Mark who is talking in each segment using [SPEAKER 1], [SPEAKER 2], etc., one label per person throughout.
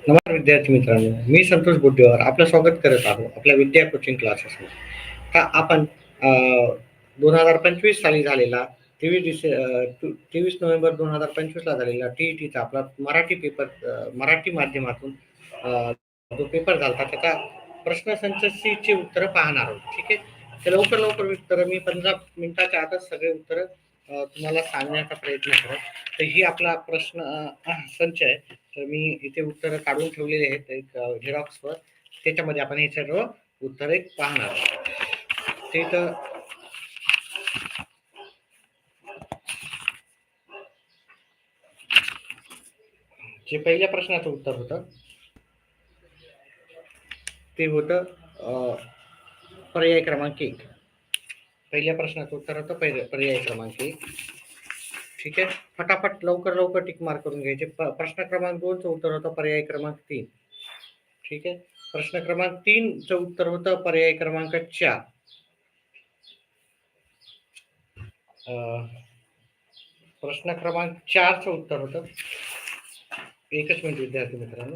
[SPEAKER 1] नमस्कार विद्यार्थी मित्रांनो, मी संतोष बुद्धीवर आपलं स्वागत करत आहोत आपल्या विद्या कोचिंग क्लासेसमध्ये. का आपण 2025 साली झालेला 23 नोव्हेंबर 2025 ला झालेला टी-ई-टीचा आपला मराठी पेपर मराठी माध्यमातून अ, जो पेपर झाला त्याचा प्रश्नसंच ची उत्तरं पाहणार आहोत. ठीक आहे. तर लवकर उत्तरं मी 15 मिनिटाच्या आतच सगळे उत्तरं तुम्हाला सांगण्याचा प्रयत्न करेन. तर ही आपला प्रश्न संच आहे. तर मी इथे उत्तरं काढून ठेवलेले आहेत एक झेरॉक्सवर. त्याच्यामध्ये आपण हे सर्व उत्तरे पाहणार आहोत. ते तर जे पहिल्या प्रश्नाचं उत्तर होतं ते होतं पर्याय क्रमांक 1. पहिल्या प्रश्नाचं उत्तर होतं पर्याय क्रमांक 1. ठीक आहे. फटाफट लवकर टिक मार्क करून घ्यायचे. प्रश्न क्रमांक 2 चं उत्तर होतं पर्याय क्रमांक 3. ठीक आहे. प्रश्न क्रमांक 3 चं उत्तर होतं पर्याय क्रमांक 4. प्रश्न क्रमांक 4 चं उत्तर होतं, एकच मिनिट विद्यार्थी मित्रांनो.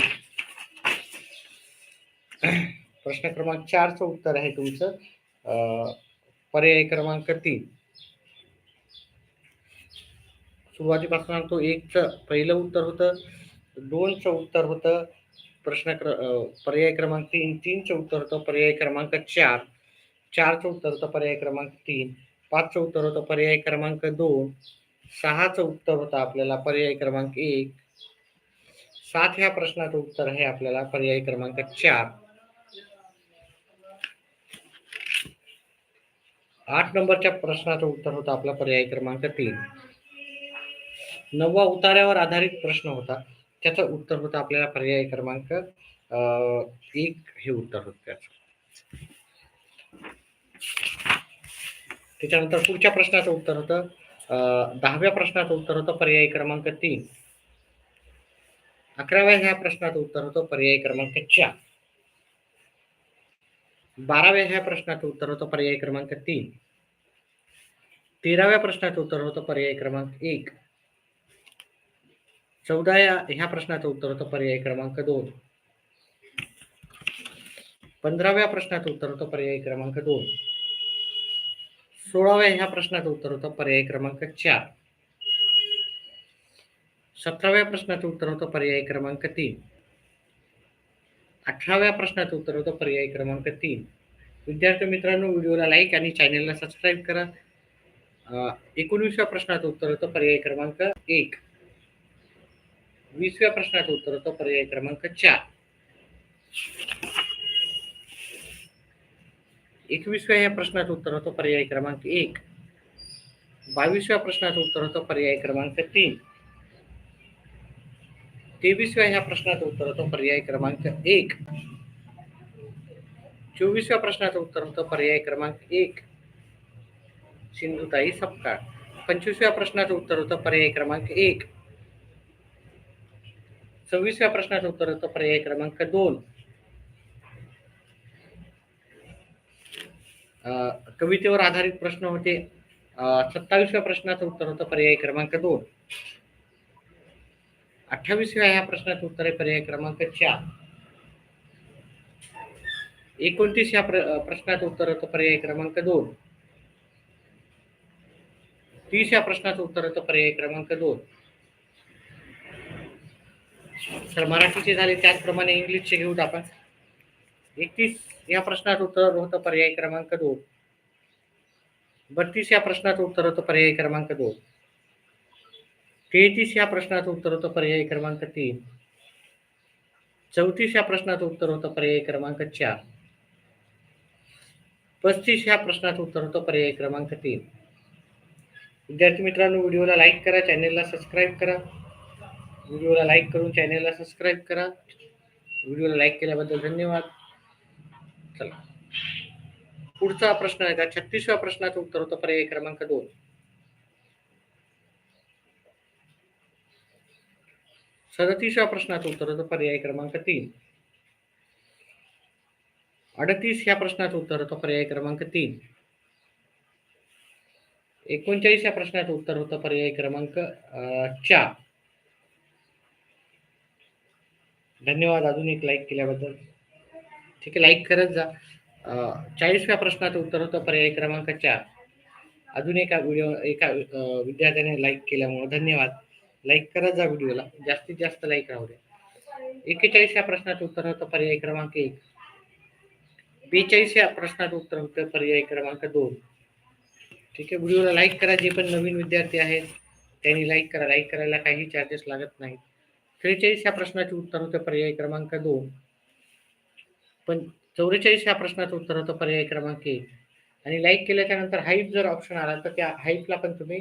[SPEAKER 1] प्रश्न क्रमांक 4 चं उत्तर आहे तुमचं पर्याय क्रमांक 3. सुरुवातीपासून सांगतो. 1 चं पहिलं उत्तर होतं, 2 चं उत्तर होतं पर्याय क्रमांक 3, 3 चं उत्तर होतं पर्याय क्रमांक 4, 4 चं उत्तर होतं पर्याय क्रमांक 3, 5 चं उत्तर होतं पर्याय क्रमांक 2, 6 चं उत्तर होतं आपल्याला पर्याय क्रमांक 1, 7 ह्या प्रश्नाचं उत्तर आहे आपल्याला पर्याय क्रमांक 4, 8 नंबरच्या प्रश्नाचं उत्तर होतं आपला पर्याय क्रमांक 3. 9वा उतार्यावर आधारित प्रश्न होता. त्याचं उत्तर होतं आपल्याला पर्याय क्रमांक 1 हे उत्तर होतं त्याचं. त्याच्यानंतर पुढच्या प्रश्नाचं उत्तर होतं 10व्या प्रश्नाचं उत्तर होतं पर्याय क्रमांक 3. 11व्या ह्या प्रश्नाचं उत्तर होतं पर्याय क्रमांक 4. 12व्या ह्या प्रश्नाचं उत्तर होतं पर्याय क्रमांक 3. 13व्या प्रश्नाचं उत्तर होतं पर्याय क्रमांक 1. 14व्या ह्या प्रश्नाचं उत्तर होतं पर्याय क्रमांक 2. 15व्या प्रश्नाचं उत्तर होतं पर्याय क्रमांक 2. 16व्या ह्या प्रश्नाचं उत्तर होतं पर्याय क्रमांक 4. 17व्या प्रश्नाचं उत्तर होतं पर्याय क्रमांक 3. 18व्या प्रश्नाचं उत्तर होतं पर्याय क्रमांक 3. विद्यार्थी मित्रांनो, व्हिडिओला लाईक आणि चॅनेलला सबस्क्राईब करा. 19व्या प्रश्नाचं उत्तर होतं पर्याय क्रमांक 1. 20व्या प्रश्नाचं उत्तर होतं पर्याय क्रमांक 4. 21व्या ह्या प्रश्नाचं उत्तर होतं पर्याय क्रमांक 1. 22व्या प्रश्नाचं उत्तर होतं पर्याय क्रमांक 3. 23व्या ह्या प्रश्नाचं उत्तर होतं पर्याय क्रमांक 1. 24व्या प्रश्नाचं उत्तर होतं पर्याय क्रमांक 1. सिंधुताई सपकाळ. 25व्या प्रश्नाचं उत्तर होतं पर्याय क्रमांक 1. 26व्या प्रश्नाचं उत्तर होतं पर्याय क्रमांक 2. कवितेवर आधारित प्रश्न होते. 27व्या प्रश्नाचं उत्तर होतं पर्याय क्रमांक 2. 28व्या ह्या प्रश्नाचं उत्तर आहे पर्याय क्रमांक 4. 29 ह्या प्रश्नाचं उत्तर होतं पर्याय क्रमांक 2. 30 ह्या प्रश्नाचं उत्तर होतं पर्याय क्रमांक 2. तर मराठीचे झाले, त्याचप्रमाणे इंग्लिशचे घेऊत आपण. 31 या प्रश्नाचं उत्तर होतं पर्याय क्रमांक 2. 32 या प्रश्नाचं उत्तर होतं पर्याय क्रमांक 2. 33 या प्रश्नाचं उत्तर होतं पर्याय क्रमांक 3. 34 या प्रश्नाचं उत्तर होतं पर्याय क्रमांक 4. 35 ह्या प्रश्नाचं उत्तर होतं पर्याय क्रमांक 3. विद्यार्थी मित्रांनो, व्हिडिओला लाईक करा, चॅनेलला सबस्क्राईब करा. व्हिडिओला लाईक करून चॅनेलला सबस्क्राईब करा. व्हिडिओला लाईक केल्याबद्दल धन्यवाद. चला, पुढचा प्रश्न आहे का 36व्या प्रश्नाचं उत्तर होतं पर्याय क्रमांक 2. 37व्या प्रश्नाचं उत्तर होतं पर्याय क्रमांक 3. 38 ह्या प्रश्नाचं उत्तर होतं पर्याय क्रमांक 3. 39 या प्रश्नाचं उत्तर होतं पर्याय क्रमांक 4. धन्यवाद अजून एक लाईक केल्याबद्दल. ठीक आहे, लाईक करत जा. 40व्या प्रश्नाचं उत्तर होतं पर्याय क्रमांक 4. अजून एका विद्यार्थ्याने लाईक केल्यामुळे धन्यवाद. लाईक करत जा व्हिडिओला. जास्तीत जास्त लाईक राहू द्या. 41व्या प्रश्नाचं उत्तर होतं पर्याय क्रमांक 1. 42व्या प्रश्नाचं उत्तर होतं पर्याय क्रमांक 2. ठीक आहे, व्हिडिओला लाईक करा. जे पण नवीन विद्यार्थी आहेत त्यांनी लाईक करा. लाईक करायला काही चार्जेस लागत नाहीत. 43 प्रश्नाचे उत्तर होतं पर्याय क्रमांक 2. पण 44 प्रश्नाचं उत्तर होतं पर्याय क्रमांक 1. आणि लाईक केल्याच्या नंतर हाईप जर ऑप्शन आला तर त्या हाईपला पण तुम्ही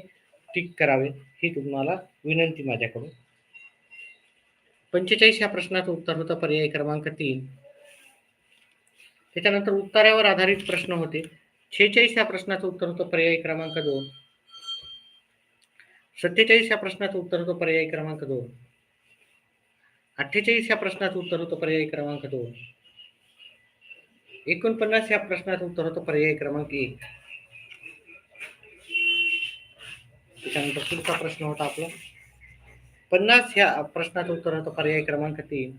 [SPEAKER 1] टिक करावे, ही तुम्हाला विनंती माझ्याकडून. 45 प्रश्नाचं उत्तर होतं पर्याय क्रमांक 3. त्याच्यानंतर उत्तरावर आधारित प्रश्न होते. 46 प्रश्नाचं उत्तर होतं पर्याय क्रमांक 2. 47 प्रश्नाचं उत्तर होतं पर्याय क्रमांक 2. 48 प्रश्नाचं उत्तर होतं पर्याय क्रमांक 2. 49 प्रश्नाचं उत्तर होतं पर्याय क्रमांक 1. त्याच्यानंतर पुढचा प्रश्न होता आपला 50 प्रश्नाचं उत्तर होतं पर्याय क्रमांक 3.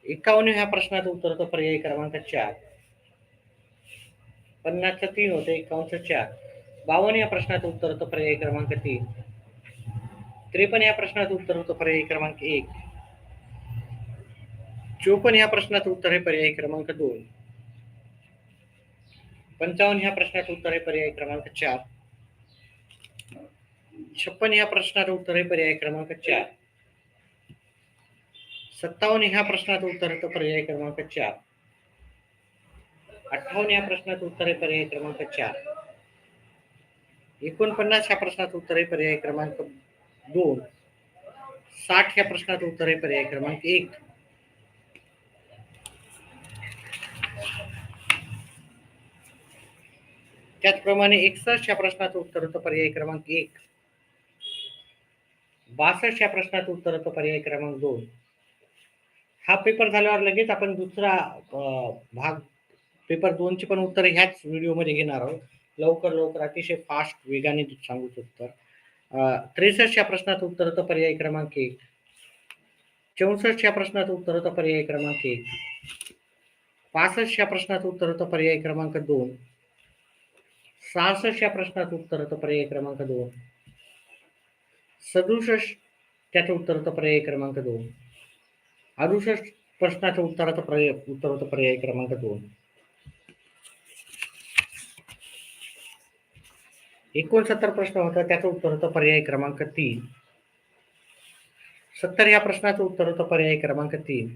[SPEAKER 1] 51 प्रश्नाचं उत्तर होतं पर्याय क्रमांक 4. 50चं 3 होतं, 51चं 4. 52 प्रश्नाचं उत्तर होतं पर्याय क्रमांक 3. 53 प्रश्नाचं उत्तर होतं पर्याय क्रमांक 1. 54 प्रश्नाचं उत्तर आहे पर्याय क्रमांक 2. 55 प्रश्नाचं उत्तर आहे पर्याय क्रमांक 4. 56 प्रश्नाचं उत्तर आहे पर्याय क्रमांक 4. 57 प्रश्नाचं उत्तर होतं पर्याय क्रमांक 4. 58 प्रश्नाचं उत्तर आहे पर्याय क्रमांक 4. 49 प्रश्नाचं उत्तर आहे पर्याय क्रमांक 2. 60 प्रश्नाचं उत्तर आहे पर्याय क्रमांक 1. त्याचप्रमाणे 61 प्रश्नाचं उत्तर होतं पर्याय क्रमांक 1. 62 प्रश्नाचं उत्तर होतं पर्याय क्रमांक 2. हा पेपर झाल्यावर लगेच आपण दुसरा भाग पेपर 2ची पण उत्तर ह्याच व्हिडिओमध्ये घेणार आहोत. लवकर अतिशय फास्ट वेगाने सांगू उत्तर. 63 प्रश्नाचं उत्तर होतं पर्याय क्रमांक 1. 64 प्रश्नाचं उत्तर होतं पर्याय क्रमांक 1. 65 प्रश्नाचं उत्तर होतं पर्याय क्रमांक 2. 66 प्रश्नाचं उत्तर होतं पर्याय क्रमांक 2. 67 त्याचं उत्तर होतं पर्याय क्रमांक 2. 68 प्रश्नाचं उत्तर होतं पर्याय क्रमांक 2. 69 प्रश्न होता, त्याचं उत्तर होतं पर्याय क्रमांक 3. 70 प्रश्नाचं उत्तर होतं पर्याय क्रमांक 3.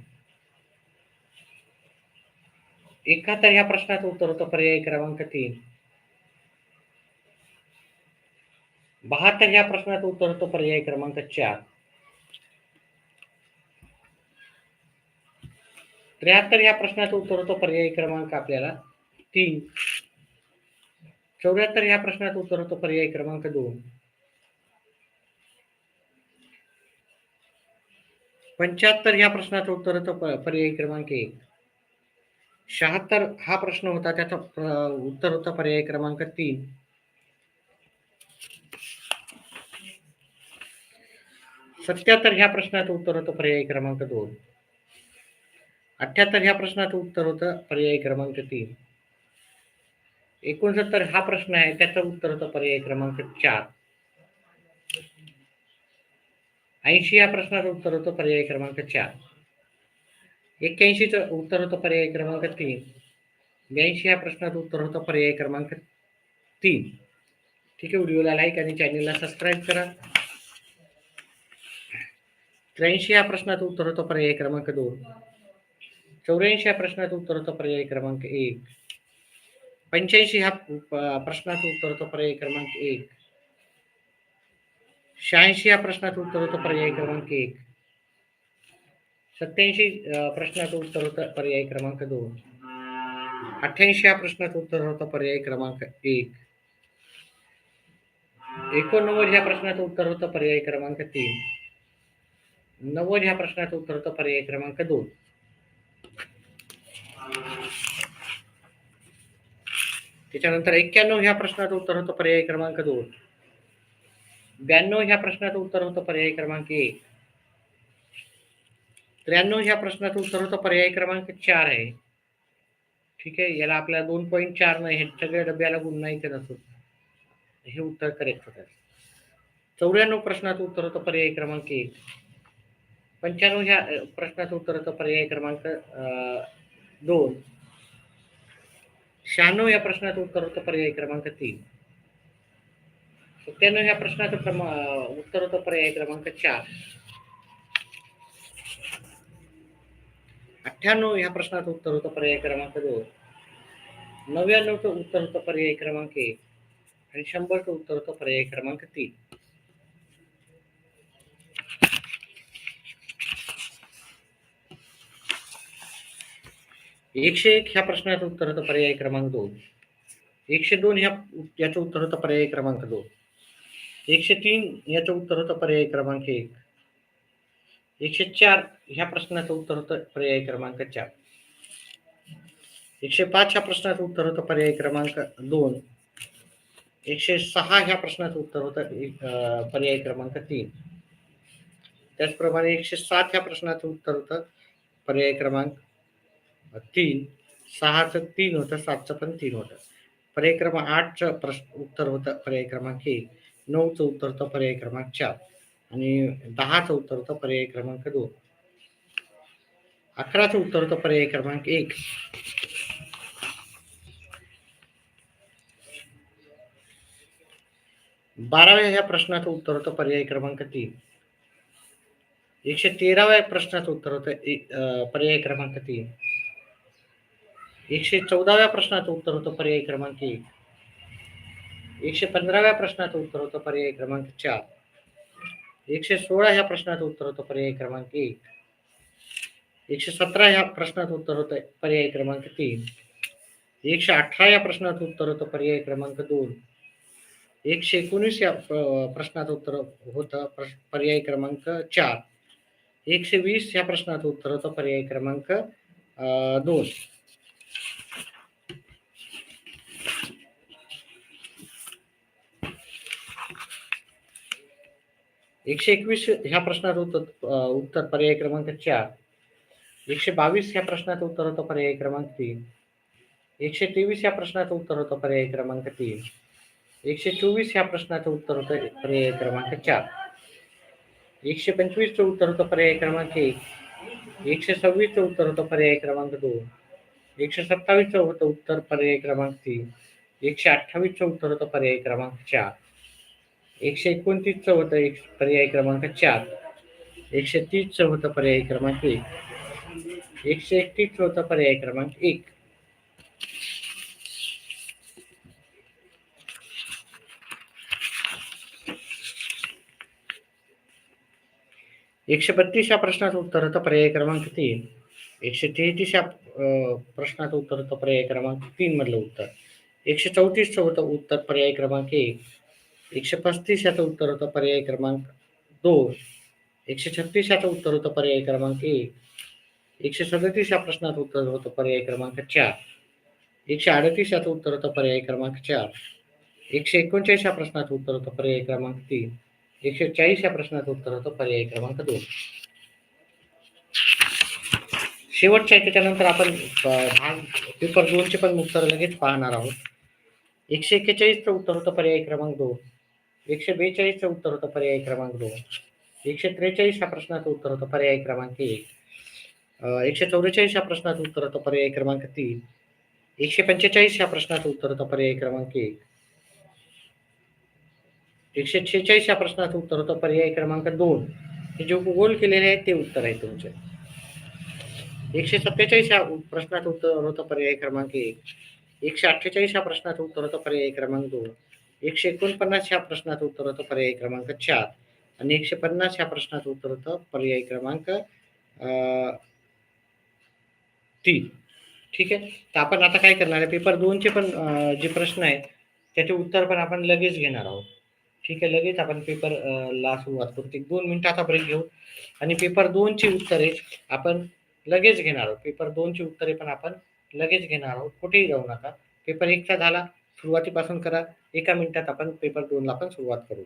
[SPEAKER 1] 71 प्रश्नाचं उत्तर होतं पर्याय क्रमांक 3. 72 प्रश्नाचं उत्तर होतं पर्याय क्रमांक 4. 73 प्रश्नाचं उत्तर होतं पर्याय क्रमांक आपल्याला 3. 74 प्रश्नाचं उत्तर होतं पर्याय क्रमांक 2. 75 प्रश्नाचं उत्तर होतं पर्याय क्रमांक 1. 76 प्रश्न होता, त्याचं उत्तर होतं पर्याय क्रमांक 3. 77 प्रश्नाचं उत्तर होतं पर्याय क्रमांक 2. 78 प्रश्नाचं उत्तर होतं पर्याय क्रमांक 3. 69 प्रश्न आहे, त्याचं उत्तर होतं पर्याय क्रमांक 4. 80 प्रश्नाचं उत्तर होतं पर्याय क्रमांक 4. 81चं उत्तर होतं पर्याय क्रमांक 3. 82 प्रश्नाचं उत्तर होतं पर्याय क्रमांक 3. ठीक आहे, व्हिडिओला लाईक आणि चॅनलला सबस्क्राईब करा. 83 प्रश्नाचं उत्तर होतं पर्याय क्रमांक 2. 84 प्रश्नाचं उत्तर होतं पर्याय क्रमांक 1. 85 प्रश्नाचं उत्तर होतं पर्याय क्रमांक 1. 86 प्रश्नाचं उत्तर होतं पर्याय क्रमांक 1. 87 प्रश्नाचं उत्तर होतं पर्याय क्रमांक 2. 88 प्रश्नाचं उत्तर होतं पर्याय क्रमांक 1. 89 प्रश्नाचं उत्तर होतं पर्याय क्रमांक 3. 90 प्रश्नाचं उत्तर होतं पर्याय क्रमांक 2. त्याच्यानंतर 91 प्रश्नाचं उत्तर होतं पर्याय क्रमांक 2. 92 प्रश्नाचं उत्तर होतं पर्याय क्रमांक 1. 93 ह्या प्रश्नाचं उत्तर होतं पर्याय क्रमांक 4 आहे. ठीक आहे, याला आपल्याला 2.4 नाही, हे सगळ्या डब्याला गुण नाही करत होत. हे उत्तर करेक्ट होतं. 94 प्रश्नाचं उत्तर होतं पर्याय क्रमांक 1. 95 ह्या प्रश्नाचं उत्तर होतं पर्याय क्रमांक 2. 96 या प्रश्नाचं उत्तर होतं पर्याय क्रमांक 3. 97 ह्या प्रश्नाचं उत्तर होतं पर्याय क्रमांक 4. 98 ह्या प्रश्नाचं उत्तर होतं पर्याय क्रमांक 2. 99चं उत्तर होतं पर्याय क्रमांक 1 आणि 100चं उत्तर होतं पर्याय क्रमांक 3. एकशे एक ह्या प्रश्नाचं उत्तर होतं पर्याय क्रमांक 2. 102 याचं उत्तर होतं पर्याय क्रमांक 2. 103 याचं उत्तर होतं पर्याय क्रमांक 1. 104 ह्या प्रश्नाचं उत्तर होतं पर्याय क्रमांक 4. 105 ह्या प्रश्नाचं उत्तर होतं पर्याय क्रमांक 2. 106 ह्या प्रश्नाचं उत्तर होतं पर्याय क्रमांक 3. त्याचप्रमाणे 107 ह्या प्रश्नाचं उत्तर होतं पर्याय क्रमांक 3. 6चं 3 होतं, 7चं पण 3 होतं. पर्याय क्रमांक 8चं उत्तर होतं पर्याय क्रमांक 1. 9चं उत्तर होतं पर्याय क्रमांक 4 आणि 10चं उत्तर होतं पर्याय क्रमांक 2. 11चं उत्तर होतं पर्याय क्रमांक 1. 12व्या ह्या प्रश्नाचं उत्तर होतं पर्याय क्रमांक 3. 113व्या प्रश्नाचं उत्तर होतं पर्याय क्रमांक 3. 114व्या प्रश्नाचं उत्तर होतं पर्याय क्रमांक 1. 115व्या प्रश्नाचं उत्तर होतं पर्याय क्रमांक 4. 116 ह्या प्रश्नाचं उत्तर होतं पर्याय क्रमांक 1. 117 ह्या प्रश्नाचं उत्तर होतं पर्याय क्रमांक 3. 118 या प्रश्नाचं उत्तर होतं पर्याय क्रमांक 2. 119 या प्रश्नाचं उत्तर होतं पर्याय क्रमांक 4. 120 ह्या प्रश्नाचं उत्तर होतं पर्याय क्रमांक 2. 121 ह्या प्रश्नाचं उत्तर पर्याय क्रमांक 4. 122 ह्या प्रश्नाचं उत्तर होतं पर्याय क्रमांक 3. 123 या प्रश्नाचं उत्तर होतं पर्याय क्रमांक 3. 124 ह्या प्रश्नाचं उत्तर होतं पर्याय क्रमांक 4. 125चं उत्तर होतं पर्याय क्रमांक 1. 126चं उत्तर होतं पर्याय क्रमांक 2. 127चं होतं उत्तर पर्याय क्रमांक 3. 128चं उत्तर होतं पर्याय क्रमांक 4. 129चं होतं पर्याय क्रमांक 4. 130चं होतं पर्याय क्रमांक 1. 131चं होतं पर्याय क्रमांक 1. 132 या प्रश्नाचं उत्तर होतं पर्याय क्रमांक 3. 133 या प्रश्नाचं उत्तर होतं पर्याय क्रमांक 3 मधलं उत्तर. 134चं होतं उत्तर पर्याय क्रमांक 1. 135 याचं उत्तर होतं पर्याय क्रमांक 2. 136 याचं उत्तर होतं पर्याय क्रमांक 1. 137 या प्रश्नाचं उत्तर होतं पर्याय क्रमांक 4. 138 याचं उत्तर होतं पर्याय क्रमांक 4. 139 या प्रश्नाचं उत्तर होतं पर्याय क्रमांक 3. 140 या प्रश्नाचं उत्तर होतं पर्याय क्रमांक 2. शेवटच्या त्याच्यानंतर आपण पेपर 2चे पण उत्तर लगेच पाहणार आहोत. 141चं उत्तर होतं पर्याय क्रमांक 2. 142चं उत्तर होतं पर्याय क्रमांक 2. 143 या प्रश्नाचं उत्तर होतं पर्याय क्रमांक 1. 144 या प्रश्नाचं उत्तर होतं पर्याय क्रमांक 3. 145 या प्रश्नाचं उत्तर होतं पर्याय क्रमांक 1. 146 या प्रश्नाचं उत्तर होतं पर्याय क्रमांक 2. हे जे गोल केलेले आहेत ते उत्तर आहे तुमचे. 147 या प्रश्नाचं उत्तर होतं पर्याय क्रमांक 1. 148 या प्रश्नाचं उत्तर होतं पर्याय क्रमांक 2. 149 या प्रश्नाचं उत्तर होतं पर्याय क्रमांक 4 आणि 150 या प्रश्नाचं उत्तर होतं पर्याय क्रमांक 3. ठीक आहे, तर आपण आता काय करणार आहे, पेपर 2चे पण जे प्रश्न आहेत त्याचे उत्तर पण आपण लगेच घेणार आहोत. ठीक आहे, लगेच आपण पेपर ला सुरुवात करू. 1-2 मिनिटाचा ब्रेक घेऊ आणि पेपर 2ची उत्तरे आपण लगेच घेणार आहोत. पेपर 2ची उत्तरे पण आपण लगेच घेणार आहोत. कुठेही जाऊ नका. पेपर 1चा झाला, सुरुवातीपासून करा. 1 मिनिटात आपण पेपर 2ला पण सुरुवात करू.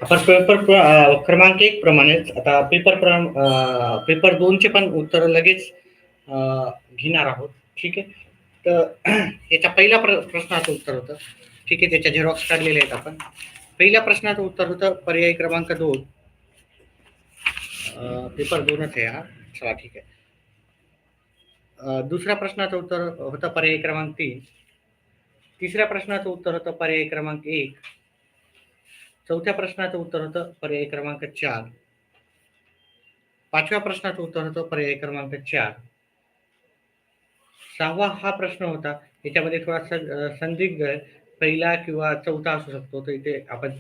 [SPEAKER 1] आपण क्रमांक 1 प्रमाणेच आता पेपर 2 चे पण उत्तर लगेच घेणार आहोत. ठीक आहे. तर याच्या पहिल्या प्रश्नाचं उत्तर होतं. ठीक आहे, त्याच्या झेरॉक्स काढलेले आहेत आपण. पहिल्या प्रश्नाचं उत्तर होतं पर्याय क्रमांक 2. पेपर 2च आहे हा. चला ठीक आहे. दुसऱ्या प्रश्नाचं उत्तर होतं पर्याय क्रमांक 3. तिसऱ्या प्रश्नाचं उत्तर होतं पर्याय क्रमांक 1. चौथ्या प्रश्नाचं उत्तर होतं पर्याय क्रमांक 4. पाचव्या प्रश्नाचं उत्तर होतं पर्याय क्रमांक 4. 6वा हा प्रश्न होता. याच्यामध्ये थोडासा संदिग्ध आहे. पहिला किंवा चौथा असू शकतो. तर इथे आपण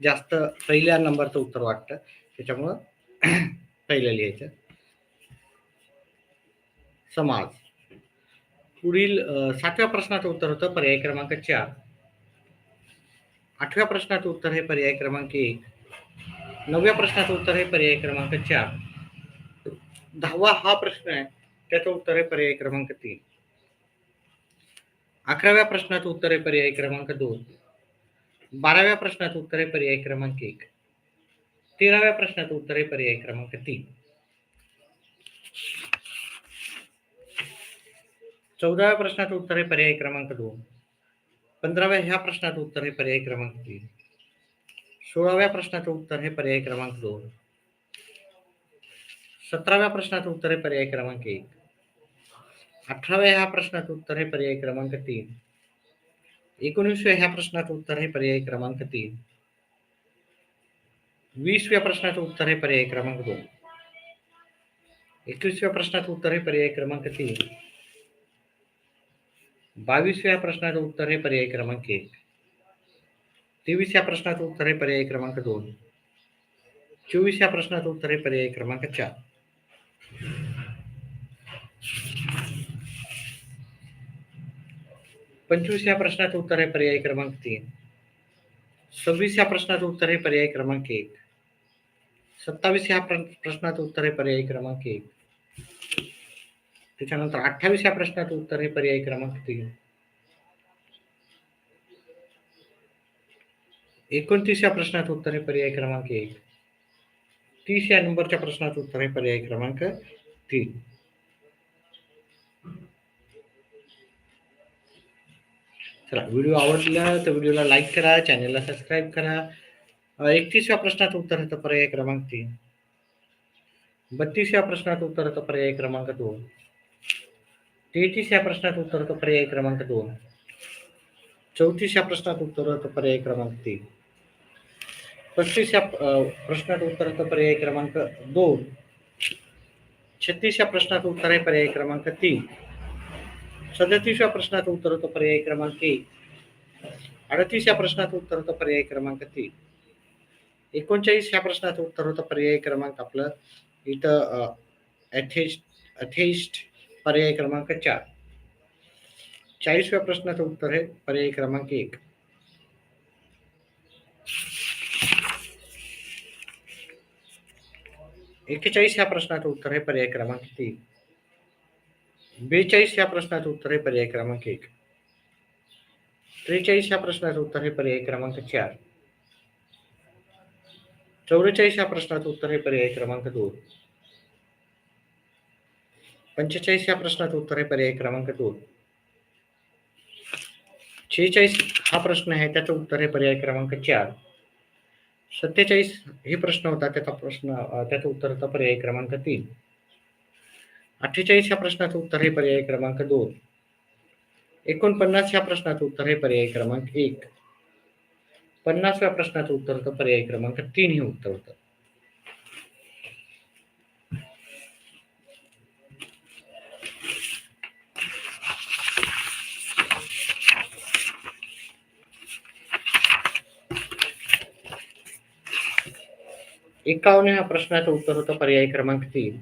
[SPEAKER 1] जास्त पहिल्या नंबरचं उत्तर वाटतं. त्याच्यामुळं पहिलं लिहायचं. समाज. पुढील 7व्या प्रश्नाचं उत्तर होतं पर्याय क्रमांक 4. 8व्या प्रश्नाचं उत्तर आहे पर्याय क्रमांक 1. 9व्या प्रश्नाचं उत्तर आहे पर्याय क्रमांक 4. 10वा हा प्रश्न आहे, त्याचं उत्तर आहे पर्याय क्रमांक 3. 11व्या प्रश्नाचं उत्तर आहे पर्याय क्रमांक 2. 12व्या प्रश्नाचं उत्तर आहे पर्याय क्रमांक 1. 13व्या प्रश्नाचं उत्तर आहे पर्याय क्रमांक 3. 14व्या प्रश्नाचं उत्तर आहे पर्याय क्रमांक 2. 15व्या ह्या प्रश्नाचं उत्तर आहे पर्याय क्रमांक 3. 16व्या प्रश्नाचं उत्तर आहे पर्याय क्रमांक 2. 17व्या प्रश्नाचं उत्तर आहे पर्याय क्रमांक 1. 18व्या ह्या प्रश्नाचं उत्तर आहे पर्याय क्रमांक 3. 19व्या ह्या प्रश्नाचं उत्तर आहे पर्याय क्रमांक 3. 20व्या प्रश्नाचं उत्तर आहे पर्याय क्रमांक 2. 21व्या प्रश्नाचं उत्तर आहे पर्याय क्रमांक 3. 22व्या प्रश्नाचं उत्तर आहे पर्याय क्रमांक 1. 23व्या प्रश्नाचं उत्तर आहे पर्याय क्रमांक 2. 24व्या प्रश्नाचं उत्तर आहे पर्याय क्रमांक 4. 25व्या प्रश्नाचं उत्तर आहे पर्याय क्रमांक 3. 26व्या प्रश्नाचं उत्तर आहे पर्याय क्रमांक 1. 27व्या प्रश्नाचं उत्तर आहे पर्याय क्रमांक 1. त्याच्यानंतर 28व्या प्रश्नाचं उत्तर आहे पर्याय क्रमांक 3. 29व्या प्रश्नाचं उत्तर आहे पर्याय क्रमांक 1. 30 या नंबरच्या प्रश्नाचं उत्तर आहे पर्याय क्रमांक 3. चला, व्हिडिओ आवडला तर व्हिडिओला लाईक करा, चॅनलला सबस्क्राईब करा. 31व्या प्रश्नाचं उत्तर होतं पर्याय क्रमांक 3. 32व्या प्रश्नाचं उत्तर होतं पर्याय क्रमांक 2. 33व्या प्रश्नाचं उत्तर होतं पर्याय क्रमांक 2. 34व्या प्रश्नाचं उत्तर होतं पर्याय क्रमांक 3. 35व्या प्रश्नाचं उत्तर होतं पर्याय क्रमांक 2. 36व्या प्रश्नाचं उत्तर आहे पर्याय क्रमांक 3. 37व्या प्रश्नाचं उत्तर होतं पर्याय क्रमांक 1. 38 या प्रश्नाचं उत्तर होतं पर्याय क्रमांक 3. 39 ह्या प्रश्नाचं उत्तर होतं पर्याय क्रमांक आपलं इथं अथेइस्ट पर्याय क्रमांक 4. 40व्या प्रश्नाचं उत्तर आहे पर्याय क्रमांक 1. 41 ह्या प्रश्नाचं उत्तर आहे पर्याय क्रमांक 3. 42 ह्या प्रश्नाचं उत्तर आहे पर्याय क्रमांक 1. 43 ह्या प्रश्नाचं उत्तर आहे पर्याय क्रमांक 4. 44 ह्या प्रश्नाचं उत्तर आहे पर्याय क्रमांक 2. 45 ह्या प्रश्नाचं उत्तर आहे पर्याय क्रमांक 2. 46 हा प्रश्न आहे त्याचं उत्तर आहे पर्याय क्रमांक 4. 47 हे प्रश्न होता त्याचं उत्तर होतं पर्याय क्रमांक 3. 48 ह्या प्रश्नाचं उत्तर आहे पर्याय क्रमांक 2. 49 ह्या प्रश्नाचं उत्तर आहे पर्याय क्रमांक 1. 50व्या प्रश्नाचं उत्तर होतं पर्याय क्रमांक 3 हे उत्तर होतं. एकावन्न प्रश्नाचं उत्तर होतं पर्याय क्रमांक 3.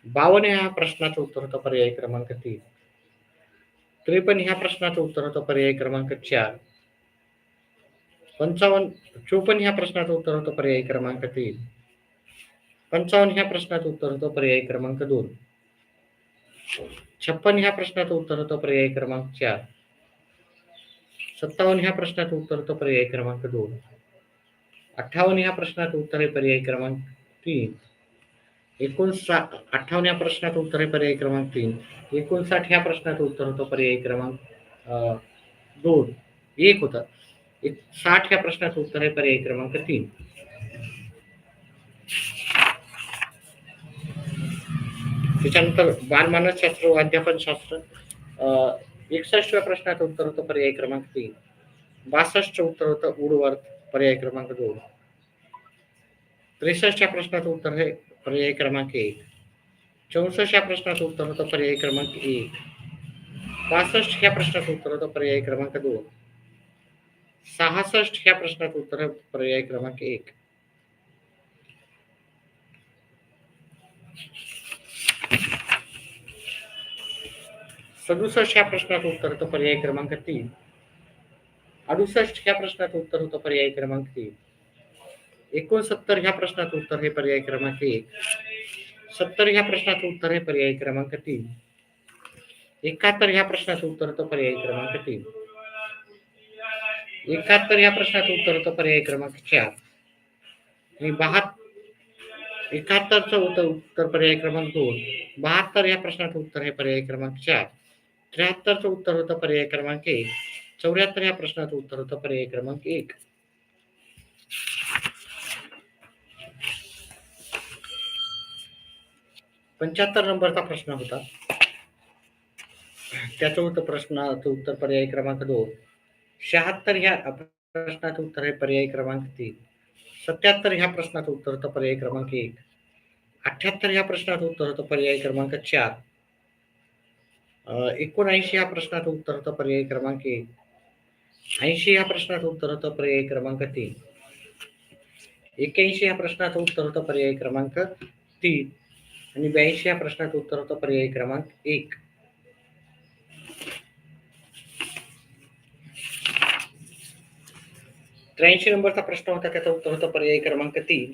[SPEAKER 1] 52 ह्या प्रश्नाचं उत्तर होतं पर्याय क्रमांक 3. 53 ह्या प्रश्नाचं उत्तर होतं पर्याय क्रमांक 4. 54 ह्या प्रश्नाचं उत्तर होतं पर्याय क्रमांक 3. 55 ह्या प्रश्नाचं उत्तर होतं पर्याय क्रमांक 2. 56 ह्या प्रश्नाचं उत्तर होतं पर्याय क्रमांक 4. 57 ह्या प्रश्नाचं उत्तर होतं पर्याय क्रमांक 2. 58 ह्या प्रश्नाचं उत्तर आहे पर्याय क्रमांक 3. 58 ह्या प्रश्नाचं उत्तर आहे पर्याय क्रमांक 3. 59 ह्या प्रश्नाचं उत्तर होतं पर्याय क्रमांक 2. 1 होतं. 60 ह्या प्रश्नाचं उत्तर आहे पर्याय क्रमांक 3. त्याच्यानंतर बालमानसशास्त्र व अध्यापनशास्त्र 61व्या प्रश्नाचं उत्तर होतं पर्याय क्रमांक 3. 62चं उत्तर होतं वुडवर्थ पर्याय क्रमांक 2. 63च्या प्रश्नाचं उत्तर आहे पर्याय क्रमांक 1. 64 प्रश्नाचं उत्तर होतं पर्याय क्रमांक 1. 65 ह्या प्रश्नाचं उत्तर होतं पर्याय क्रमांक 2. 66 ह्या प्रश्नाचं उत्तर आहे पर्याय क्रमांक 1. 67 ह्या प्रश्नाचं उत्तर होतं पर्याय क्रमांक 3. 68 ह्या प्रश्नाचं उत्तर होतं पर्याय क्रमांक 3. 69 ह्या प्रश्नाचं उत्तर हे पर्याय क्रमांक 1. 70 ह्या प्रश्नाचं उत्तर आहे पर्याय क्रमांक 3. 71 ह्या प्रश्नाचं उत्तर होतं पर्याय क्रमांक 3. 71 ह्या प्रश्नाचं उत्तर होतं पर्याय क्रमांक 4. आणि 71चं उत्तर पर्याय क्रमांक 2. 72 ह्या प्रश्नाचं उत्तर आहे पर्याय क्रमांक 4. 73चं उत्तर होतं पर्याय क्रमांक 1. 74 ह्या प्रश्नाचं उत्तर होतं पर्याय क्रमांक 1. 75 नंबरचा प्रश्न होता त्याचं प्रश्नाचं उत्तर पर्याय क्रमांक 2. 76 ह्या प्रश्नाचं उत्तर आहे पर्याय क्रमांक 3. 77 ह्या प्रश्नाचं उत्तर होतं पर्याय क्रमांक 1. 78 ह्या प्रश्नाचं उत्तर होतं पर्याय क्रमांक 4. 79 ह्या प्रश्नाचं उत्तर होतं पर्याय क्रमांक 1. 80 ह्या प्रश्नाचं उत्तर होतं पर्याय क्रमांक 3. 81 ह्या प्रश्नाचं उत्तर होतं पर्याय क्रमांक 3. आणि 82 ह्या प्रश्नाचं उत्तर होतं पर्याय क्रमांक 1. 83 नंबरचा प्रश्न होता त्याचं उत्तर होतं पर्याय क्रमांक 3.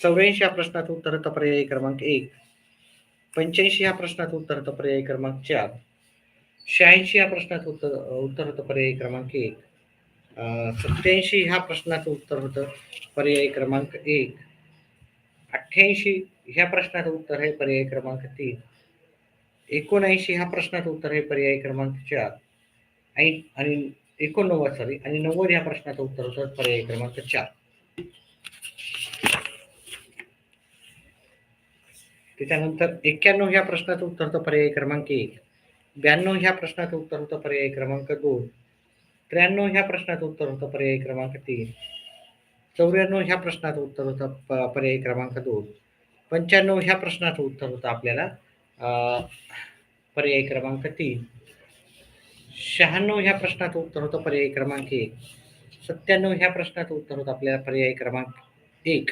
[SPEAKER 1] 84 ह्या प्रश्नाचं उत्तर होतं पर्याय क्रमांक 1. 85 ह्या प्रश्नाचं उत्तर होतं पर्याय क्रमांक 4. 86 ह्या प्रश्नाचं उत्तर होतं पर्याय क्रमांक 1. 87 ह्या प्रश्नाचं उत्तर होतं पर्याय क्रमांक 1. 88 ह्या प्रश्नाचं उत्तर आहे पर्याय क्रमांक 3. 79 ह्या प्रश्नाचं उत्तर आहे पर्याय क्रमांक 4. आणि 89 आणि 90 ह्या प्रश्नाचं उत्तर होतं पर्याय क्रमांक 4. त्याच्यानंतर 91 ह्या प्रश्नाचं उत्तर होतं पर्याय क्रमांक 1. 92 ह्या प्रश्नाचं उत्तर होतं पर्याय क्रमांक 2. 93 ह्या प्रश्नाचं उत्तर होतं पर्याय क्रमांक 3. 94 ह्या प्रश्नाचं उत्तर होतं पर्याय क्रमांक 2. 95 ह्या प्रश्नाचं उत्तर होतं आपल्याला पर्याय क्रमांक 3. 96 ह्या प्रश्नाचं उत्तर होतं पर्याय क्रमांक 1. 97 ह्या प्रश्नाचं उत्तर होतं आपल्याला पर्याय क्रमांक 1.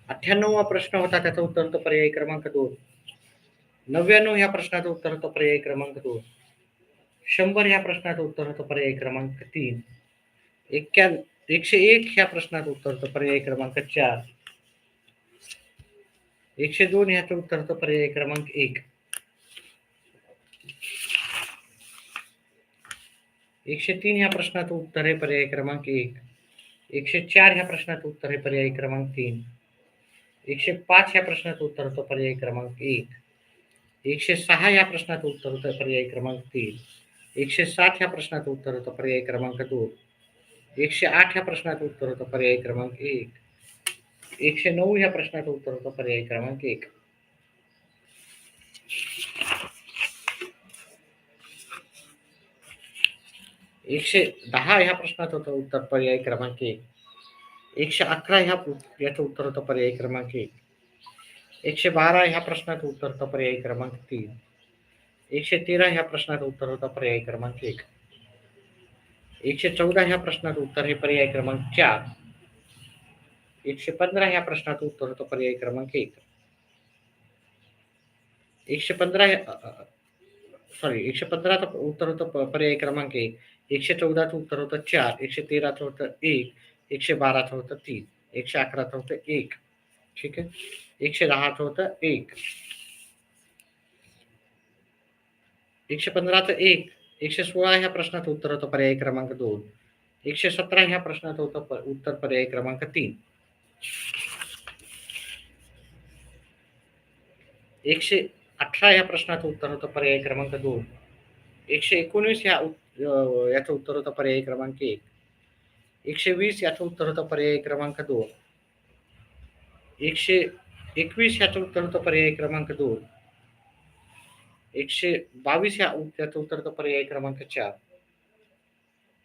[SPEAKER 1] 98वा प्रश्न होता त्याचं उत्तर होतं पर्याय क्रमांक 2. 99 ह्या प्रश्नाचं उत्तर होतं पर्याय क्रमांक 2. 100 ह्या प्रश्नाचं उत्तर होतं पर्याय क्रमांक 3. 101 ह्या प्रश्नाचं उत्तर होतं पर्याय क्रमांक 4. 102 ह्याचं उत्तर होतं पर्याय क्रमांक 1. 103 ह्या प्रश्नाचं उत्तर आहे पर्याय क्रमांक 1. 104 ह्या प्रश्नाचं उत्तर आहे पर्याय क्रमांक 3. 105 ह्या प्रश्नाचं उत्तर होतं पर्याय क्रमांक 1. 106 ह्या प्रश्नाचं उत्तर होतं पर्याय क्रमांक 3. 107 ह्या प्रश्नाचं उत्तर होतं पर्याय क्रमांक 2. 108 ह्या प्रश्नाचं उत्तर होतं पर्याय क्रमांक 1. 109 ह्या प्रश्नाचं उत्तर होतं पर्याय क्रमांक 1. 110 ह्या प्रश्नाचं होतं उत्तर पर्याय क्रमांक 1. 111 याचं उत्तर होतं पर्याय क्रमांक 1. 112 ह्या प्रश्नाचं उत्तर होतं पर्याय क्रमांक 3. 113 ह्या प्रश्नाचं उत्तर होतं पर्याय क्रमांक 1. 114 ह्या प्रश्नाचं उत्तर हे पर्याय क्रमांक 4. 115 ह्या प्रश्नाचं उत्तर होतं पर्याय क्रमांक 1. 115चं उत्तर होतं पर्याय क्रमांक 1. 114चं उत्तर होतं 4. 113चं होतं 1. 112चं होतं 3. 111चं होतं 1. ठीक आहे. 110चं होतं 1. 115चं 1. 116 ह्या प्रश्नाचं उत्तर होतं पर्याय क्रमांक 2. 117 ह्या प्रश्नाचं होतं उत्तर पर्याय क्रमांक 3. 118 ह्या प्रश्नाचं उत्तर होतं पर्याय क्रमांक 2. 119 याचं उत्तर होतं पर्याय क्रमांक 1. 120 याचं उत्तर होतं पर्याय क्रमांक 2. 121 याचं उत्तर होतं पर्याय क्रमांक 2. 122 याचं उत्तर होतं पर्याय क्रमांक 4.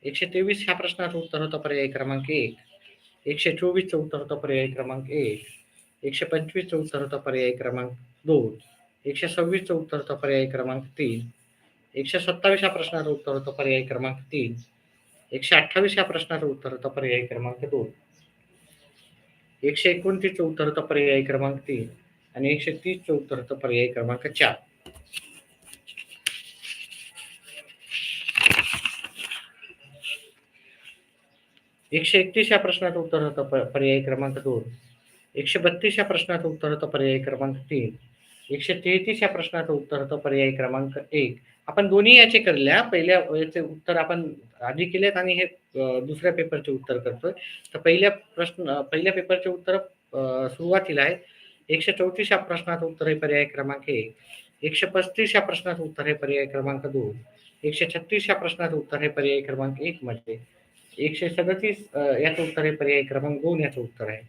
[SPEAKER 1] 123 ह्या प्रश्नाचं उत्तर होतं पर्याय क्रमांक 1. 124चं उत्तर होतं पर्याय क्रमांक 1. 125चं उत्तर होतं पर्याय क्रमांक 2. 126चं उत्तर होतं पर्याय क्रमांक 3. 127 ह्या प्रश्नाचं उत्तर होतं पर्याय क्रमांक 3. 128 ह्या प्रश्नाचं उत्तर होतं पर्याय क्रमांक 2. 129चं उत्तर होतं पर्याय क्रमांक 3 आणि 130चं उत्तर होतं पर्याय क्रमांक 4. एकशे 31 या प्रश्नाचं उत्तर होतं पर्याय क्रमांक 2. 132 या प्रश्नाचं उत्तर होतं पर्याय क्रमांक 3. 133 या प्रश्नाचं उत्तर होतं पर्याय क्रमांक 1. आपण दोन्ही याचे करल्या. पहिल्या याचे उत्तर आपण आधी केलेत आणि हे दुसऱ्या पेपरचे उत्तर करतोय. तर पहिल्या पेपरचे उत्तर सुरुवातीला आहे. 134 या प्रश्नाचं उत्तर आहे पर्याय क्रमांक 1. 135 या प्रश्नाचं उत्तर आहे पर्याय क्रमांक 2. 136 या प्रश्नाचं उत्तर आहे पर्याय क्रमांक 1 मध्ये. 137 याचं उत्तर आहे पर्याय क्रमांक 2 याचं उत्तर आहे.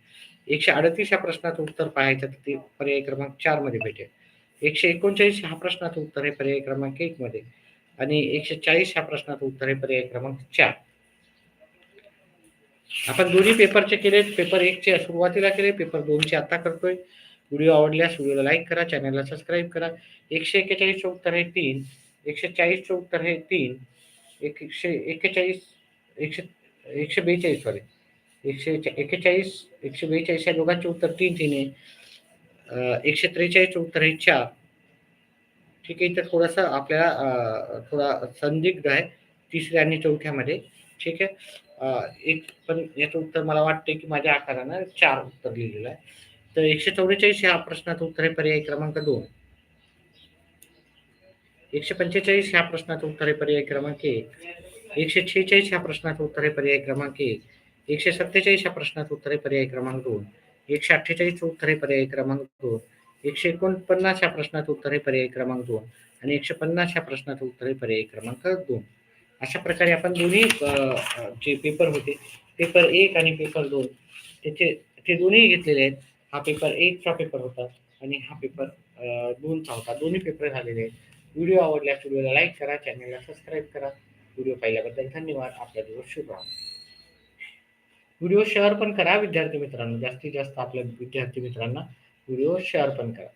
[SPEAKER 1] 138 या प्रश्नाचं उत्तर पाहायचं तर ते पर्याय क्रमांक 4 मध्ये भेटेल. 139 हा प्रश्नाचं उत्तर आहे पर्याय क्रमांक 1 मध्ये आणि 140 ह्या प्रश्नाचं उत्तर आहे पर्याय क्रमांक 4. आपण दोन्ही पेपरचे केले. पेपर 1 चे सुरुवातीला केले, पेपर 2 चे आता करतोय. व्हिडिओ आवडल्यास व्हिडिओला लाईक करा, चॅनलला सबस्क्राईब करा. 141चं उत्तर आहे 3. 140चं उत्तर आहे 3. 142 सॉरी 141 142 या दोघांचे उत्तर 3 आहे. 143चं उत्तर आहे 4. ठीक आहे. तर थोडंसं आपल्याला थोडा संदिग्ध आहे तिसऱ्या आणि चौथ्यामध्ये. ठीक आहे. एक पण याचं उत्तर मला वाटतंय की माझ्या आकारानं 4 उत्तर लिहिलेलं आहे. तर 144 ह्या प्रश्नाचं उत्तर आहे पर्याय क्रमांक 2. 145 ह्या प्रश्नाचं उत्तर आहे पर्याय क्रमांक 1. 146 ह्या प्रश्नाचं उत्तर आहे पर्याय क्रमांक 1. 147 ह्या प्रश्नाचं उत्तर आहे पर्याय क्रमांक 2. 148चं उत्तर आहे पर्याय क्रमांक 2. 149 ह्या प्रश्नाचं उत्तर आहे पर्याय क्रमांक 2 आणि 150 ह्या प्रश्नाचं उत्तर आहे पर्याय क्रमांक 2. अशा प्रकारे आपण दोन्ही जे पेपर होते, पेपर 1 आणि पेपर 2 ते दोन्ही घेतलेले आहेत. हा पेपर 1 चा पेपर होता आणि हा पेपर 2 चा होता. दोन्ही पेपर झालेले आहेत. व्हिडिओ आवडल्यास व्हिडिओला लाईक करा, चॅनलला सबस्क्राईब करा. व्हिडिओ पाहिल्याबद्दल धन्यवाद. आपला दिवस शुभ राहो. व्हिडिओ शेअर पण करा विद्यार्थी मित्रांनो. जास्तीत जास्त आपल्या विद्यार्थी मित्रांना व्हिडिओ शेअर पण करा.